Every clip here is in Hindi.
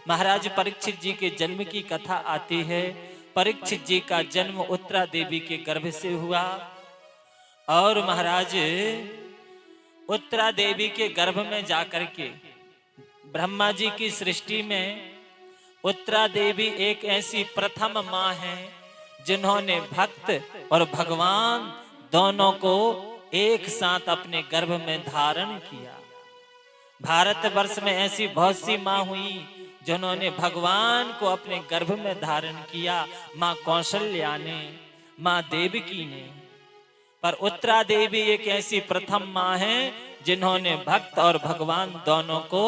महाराज परीक्षित जी के जन्म की कथा आती है। परीक्षित जी का जन्म उत्तरा देवी के गर्भ से हुआ और महाराज उत्तरा देवी के गर्भ में जाकर के ब्रह्मा जी की सृष्टि में उत्तरा देवी एक ऐसी प्रथम माँ है जिन्होंने भक्त और भगवान दोनों को एक साथ अपने गर्भ में धारण किया। भारतवर्ष में ऐसी बहुत सी माँ हुई जिन्होंने भगवान को अपने गर्भ में धारण किया। माँ कौशल्या ने, माँ देवकी ने, पर उत्तरा देवी एक ऐसी प्रथम माँ है जिन्होंने भक्त और भगवान दोनों को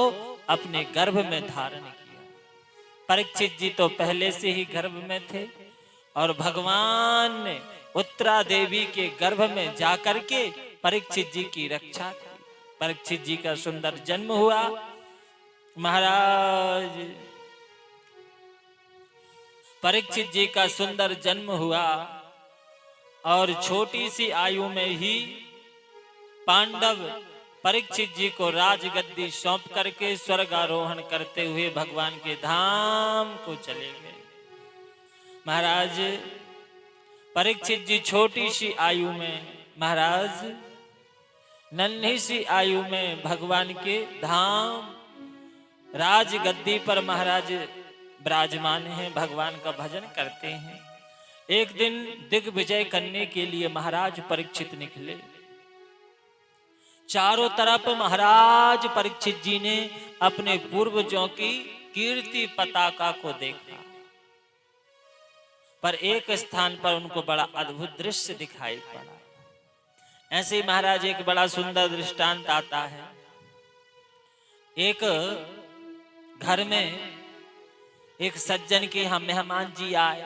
अपने गर्भ में धारण किया। परीक्षित जी तो पहले से ही गर्भ में थे और भगवान ने उत्तरा देवी के गर्भ में जाकर के परीक्षित जी की रक्षा की। परीक्षित जी का सुंदर जन्म हुआ। महाराज परीक्षित जी का सुंदर जन्म हुआ और छोटी सी आयु में ही पांडव परीक्षित जी को राजगद्दी सौंप करके स्वर्गारोहण करते हुए भगवान के धाम को चले गए। महाराज परीक्षित जी छोटी सी आयु में, महाराज नन्ही सी आयु में भगवान के धाम राजगद्दी पर महाराज विराजमान हैं, भगवान का भजन करते हैं। एक दिन दिग्विजय करने के लिए महाराज परीक्षित निकले। चारों तरफ महाराज परीक्षित जी ने अपने पूर्वजों की कीर्ति पताका को देखा, पर एक स्थान पर उनको बड़ा अद्भुत दृश्य दिखाई पड़ा। ऐसे ही महाराज एक बड़ा सुंदर दृष्टांत आता है। एक घर में एक सज्जन के यहाँ मेहमान जी आए।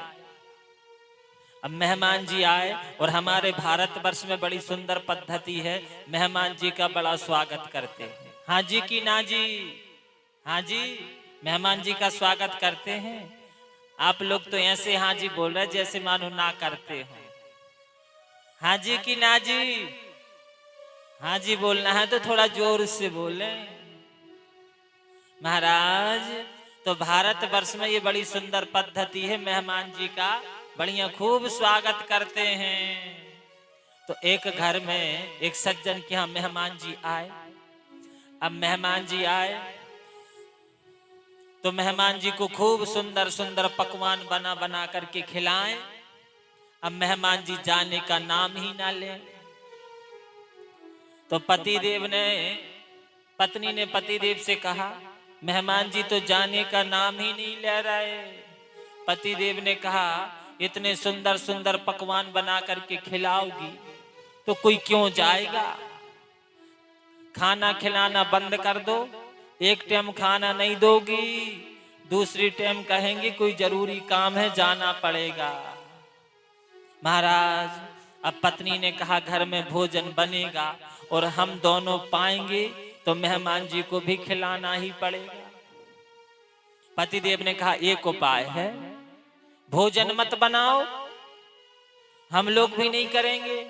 अब मेहमान जी आए और हमारे भारतवर्ष में बड़ी सुंदर पद्धति है, मेहमान जी का बड़ा स्वागत करते हैं। हाँ जी की ना जी, हाँ जी, मेहमान जी का स्वागत करते हैं। आप लोग तो ऐसे हाँ जी बोल रहे जैसे मानो ना करते हो। हाँ जी की ना जी, हाँ जी बोलना है तो थोड़ा जोर से बोले। महाराज तो भारतवर्ष में ये बड़ी सुंदर पद्धति है, मेहमान जी का बढ़िया खूब स्वागत करते हैं। तो एक घर में एक सज्जन के यहाँ मेहमान जी आए। अब मेहमान जी आए तो मेहमान जी को खूब सुंदर सुंदर पकवान बना बना करके खिलाएं। अब मेहमान जी जाने का नाम ही ना ले। तो पतिदेव ने, पत्नी ने पतिदेव से कहा, मेहमान जी तो जाने का नाम ही नहीं ले रहे। पतिदेव ने कहा, इतने सुंदर सुंदर पकवान बना करके खिलाओगी तो कोई क्यों जाएगा? खाना खिलाना बंद कर दो। एक टाइम खाना नहीं दोगी, दूसरी टाइम कहेंगे कोई जरूरी काम है जाना पड़ेगा। महाराज अब पत्नी ने कहा, घर में भोजन बनेगा और हम दोनों पाएंगे तो मेहमान जी को भी खिलाना ही पड़ेगा। पतिदेव ने कहा, एक उपाय है, भोजन मत बनाओ, हम लोग भी नहीं करेंगे।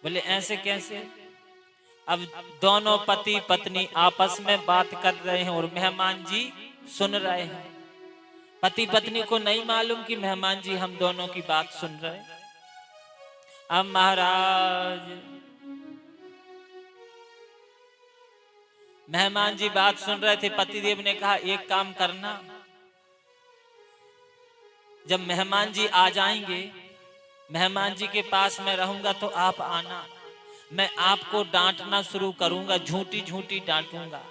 बोले ऐसे कैसे? अब दोनों पति पत्नी आपस में बात कर रहे हैं और मेहमान जी सुन रहे हैं। पति पत्नी को नहीं मालूम कि मेहमान जी हम दोनों की बात सुन रहे हैं। अब महाराज मेहमान जी बात सुन रहे थे। पतिदेव ने कहा, एक काम करना, जब मेहमान जी आ जाएंगे, मेहमान जी के पास मैं रहूंगा तो आप आना, मैं आपको डांटना शुरू करूंगा, झूठी झूठी डांटूंगा,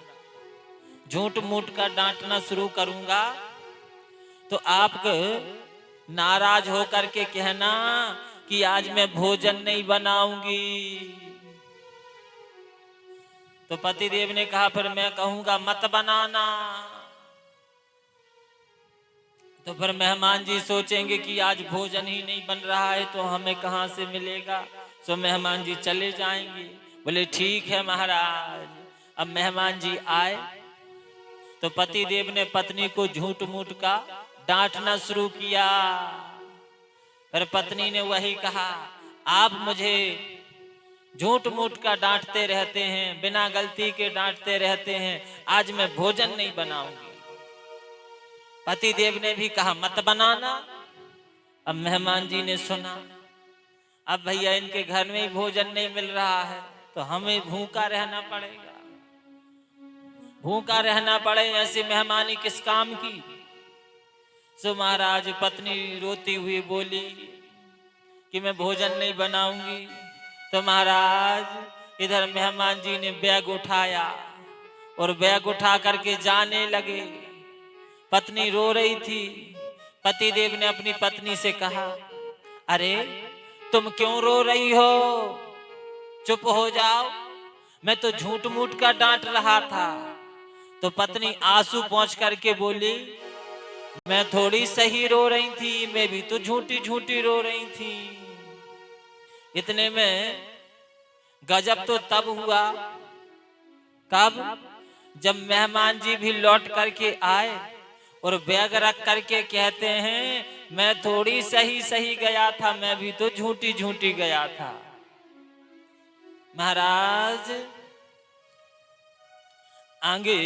झूठ मूठ का डांटना शुरू करूंगा तो आप नाराज होकर के कहना कि आज मैं भोजन नहीं बनाऊंगी। तो पतिदेव ने कहा, फिर मैं कहूंगा मत बनाना। तो फिर मेहमान जी सोचेंगे कि आज भोजन ही नहीं बन रहा है तो हमें कहां से मिलेगा। तो मेहमान जी चले जाएंगे। बोले ठीक है महाराज। अब मेहमान जी आए तो पतिदेव ने पत्नी को झूठ मूठ का डांटना शुरू किया। फिर पत्नी ने वही कहा, आप मुझे झूठ मूठ का डांटते रहते हैं, बिना गलती के डांटते रहते हैं, आज मैं भोजन नहीं बनाऊंगी। पति देव ने भी कहा मत बनाना। अब मेहमान जी ने सुना, अब भैया इनके घर में ही भोजन नहीं मिल रहा है तो हमें भूखा रहना पड़ेगा, भूखा रहना पड़े, ऐसी मेहमानी किस काम की। सो महाराज पत्नी रोती हुई बोली कि मैं भोजन नहीं बनाऊंगी। तो महाराज इधर मेहमान जी ने बैग उठाया और बैग उठा करके जाने लगे। पत्नी रो रही थी। पति देव ने अपनी पत्नी से कहा, अरे तुम क्यों रो रही हो, चुप हो जाओ, मैं तो झूठ मूठ का डांट रहा था। तो पत्नी आंसू पोंछ करके बोली, मैं थोड़ी सही रो रही थी, मैं भी तो झूठी झूठी रो रही थी। इतने में गजब तो तब हुआ, कब? जब मेहमान जी भी लौट करके आए और बैग रख करके कहते हैं, मैं थोड़ी सही सही गया था, मैं भी तो झूठी झूठी गया था। महाराज आगे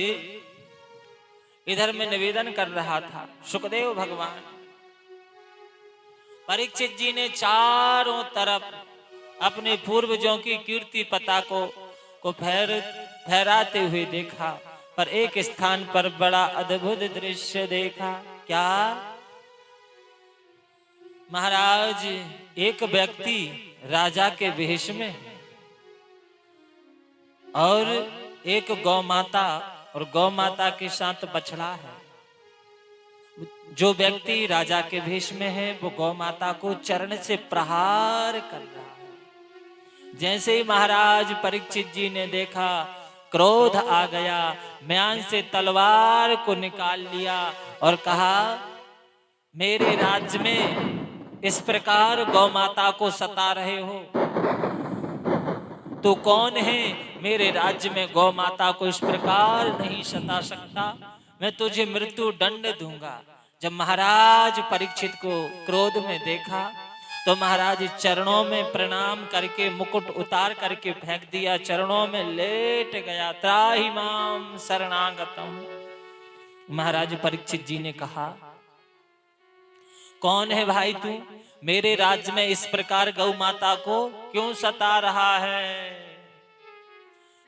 इधर में निवेदन कर रहा था, सुखदेव भगवान, परीक्षित जी ने चारों तरफ अपने पूर्वजों की कीर्ति पताकों को फहराते हुए देखा, पर एक स्थान पर बड़ा अद्भुत दृश्य देखा। क्या? महाराज एक व्यक्ति राजा के वेश में और एक गौ माता, और गौ माता के साथ बछड़ा है। जो व्यक्ति राजा के वेश में है वो गौ माता को चरण से प्रहार कर रहा है। जैसे ही महाराज परीक्षित जी ने देखा, क्रोध आ गया, म्यान से तलवार को निकाल लिया और कहा, मेरे राज्य में इस प्रकार गौ माता को सता रहे हो, तो कौन है मेरे राज्य में गौ माता को इस प्रकार नहीं सता सकता, मैं तुझे मृत्यु दंड दूंगा। जब महाराज परीक्षित को क्रोध में देखा तो महाराज चरणों में प्रणाम करके मुकुट उतार करके फेंक दिया, चरणों में लेट गया। त्राहि माम शरणागतम। महाराज परीक्षित जी ने कहा, कौन है भाई तू, मेरे राज्य में इस प्रकार गौ माता को क्यों सता रहा है?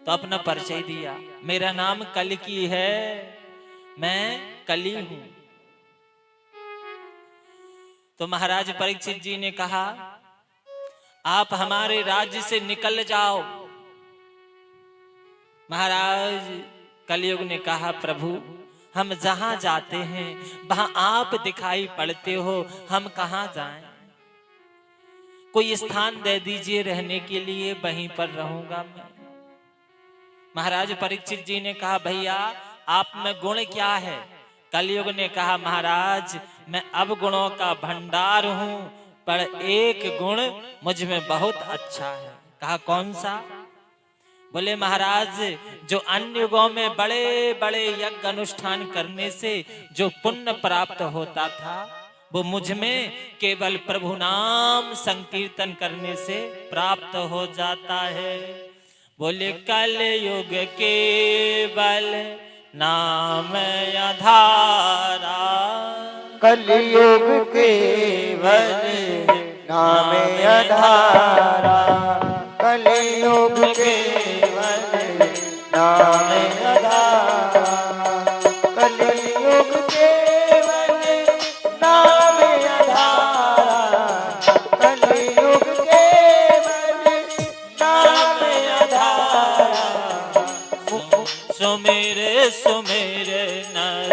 तो अपना परिचय दिया, मेरा नाम कल्कि है, मैं कली हूं। तो महाराज परीक्षित जी ने कहा, आप हमारे राज्य से निकल जाओ। महाराज कलयुग ने कहा, प्रभु हम जहां जाते हैं वहां आप दिखाई पड़ते हो, हम कहां जाएं? कोई स्थान दे दीजिए रहने के लिए, वहीं पर रहूंगा मैं। महाराज परीक्षित जी ने कहा, भैया आप में गुण क्या है? कलयुग ने कहा, महाराज मैं अवगुणों का भंडार हूं, पर एक गुण मुझ में बहुत अच्छा है। कहा, कौन सा? बोले, महाराज जो अन्य युगों में बड़े बड़े यज्ञ अनुष्ठान करने से जो पुण्य प्राप्त होता था, वो मुझ में केवल प्रभु नाम संकीर्तन करने से प्राप्त हो जाता है। बोले, कलयुग केवल नाम आधारा, कलयुग केवल नाम आधारा, कलयुग केवल नाम आधारा, कलयुग केवल नाम आधारा, कलयुग केवल नाम आधारा। सुमेरे सुमेरे नर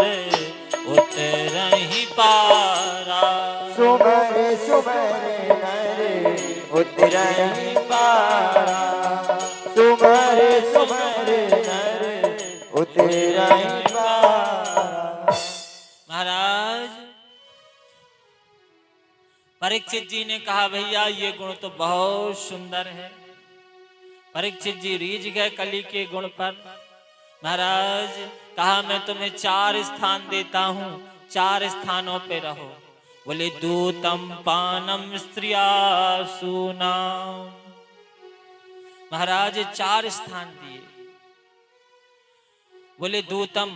उतरहि पारा, सुमरे सुमरे नर उतरहि पारा, सुमरे सुमरे नर उतरहि पारा। महाराज परीक्षित जी ने कहा, भैया ये गुण तो बहुत सुंदर है। परीक्षित जी रीझ गए कली के गुण पर। महाराज कहा, मैं तुम्हें 4 स्थान देता हूं, 4 स्थानों पे रहो। बोले, दूतम पानम स्त्रिया सूनाम। महाराज 4 स्थान दिए। बोले, दूतम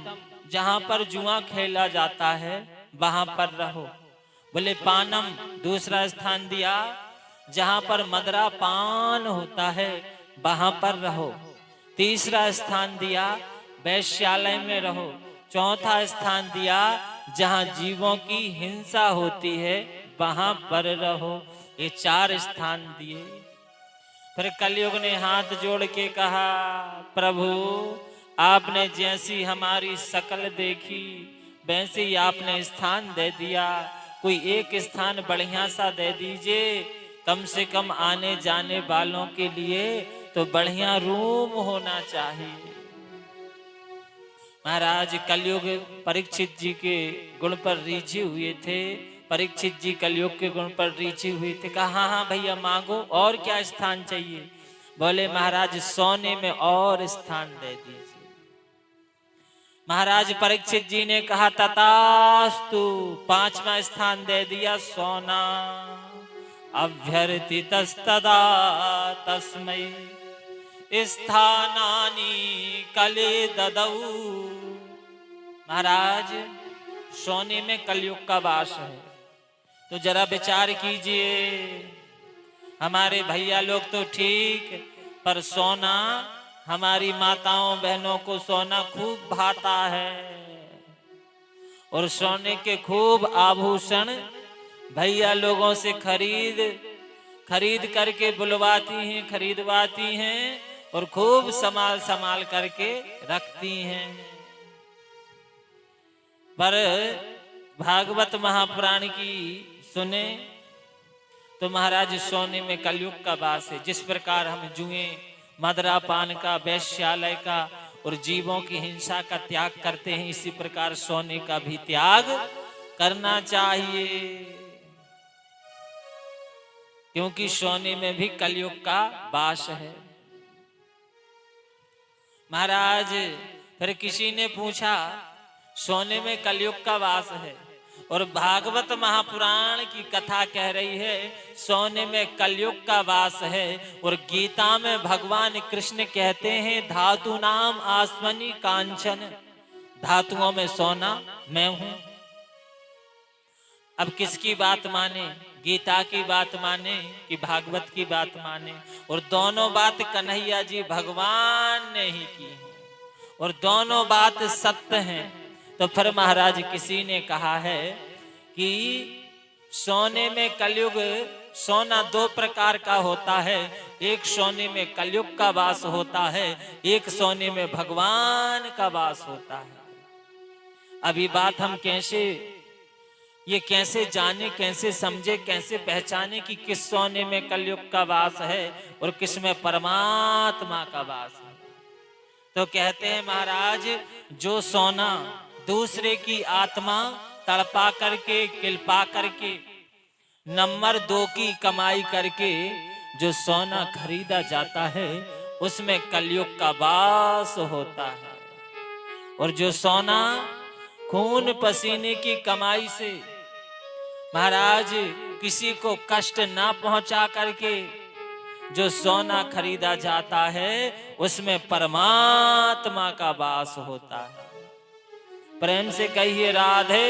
जहां पर जुआ खेला जाता है वहां पर रहो। बोले पानम दूसरा स्थान दिया, जहां पर मदरा पान होता है वहां पर रहो। तीसरा स्थान दिया वैश्यालय में रहो। चौथा स्थान दिया जहां जीवों की हिंसा होती है वहां पर रहो। ये 4 स्थान दिए। फिर कलयुग ने हाथ जोड़ के कहा, प्रभु आपने जैसी हमारी शकल देखी वैसे ही आपने स्थान दे दिया, कोई एक स्थान बढ़िया सा दे दीजिए, कम से कम आने जाने वालों के लिए तो बढ़िया रूम होना चाहिए। महाराज कलयुग परीक्षित जी के गुण पर रीझे हुए थे। परीक्षित जी कलयुग के गुण पर रीझे हुए थे। कहा हाँ हाँ भैया मांगो, और क्या स्थान चाहिए? बोले महाराज सोने में और स्थान दे दीजिए। महाराज परीक्षित जी ने कहा तथास्तु, 5वां स्थान दे दिया सोना। अभ्यर्थितस्तदा तस्मै स्थानानि कले ददौ। महाराज सोने में कलयुग का वास है, तो जरा विचार कीजिए। हमारे भैया लोग तो ठीक, पर सोना हमारी माताओं बहनों को सोना खूब भाता है, और सोने के खूब आभूषण भैया लोगों से खरीद करके बुलवाती हैं, खरीदवाती हैं, और खूब संभाल करके रखती हैं। पर भागवत महापुराण की सुने तो महाराज सोने में कलयुग का वास है। जिस प्रकार हम जुए मदरा पान का, वैश्यालय का और जीवों की हिंसा का त्याग करते हैं, इसी प्रकार सोने का भी त्याग करना चाहिए, क्योंकि सोने में भी कलयुग का वास है। महाराज फिर किसी ने पूछा, सोने में कलयुग का वास है और भागवत महापुराण की कथा कह रही है सोने में कलयुग का वास है, और गीता में भगवान कृष्ण कहते हैं धातु नाम आसमनी कांचन, धातुओं में सोना मैं हूं। अब किसकी बात माने? गीता की बात माने कि भागवत की बात माने? और दोनों बात कन्हैया जी भगवान ने ही की है, और दोनों बात सत्य हैं। तो फिर महाराज किसी ने कहा है कि सोने में कलयुग, सोना 2 प्रकार का होता है। एक सोने में कलयुग का वास होता है, एक सोने में भगवान का वास होता है। अभी बात हम कैसे जाने, कैसे समझे, कैसे पहचाने कि किस सोने में कलयुग का वास है और किस में परमात्मा का वास है? तो कहते हैं महाराज, जो सोना दूसरे की आत्मा तड़पा करके, किलपा करके, नंबर 2 की कमाई करके जो सोना खरीदा जाता है उसमें कलयुग का वास होता है। और जो सोना खून पसीने की कमाई से महाराज किसी को कष्ट ना पहुंचा करके जो सोना खरीदा जाता है उसमें परमात्मा का वास होता है। प्रेम से कहिए राधे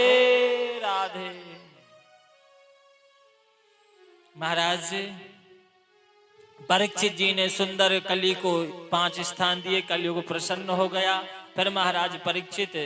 राधे। महाराज परीक्षित जी ने सुंदर कली को 5 स्थान दिए, कलयुग प्रसन्न हो गया। फिर महाराज परीक्षित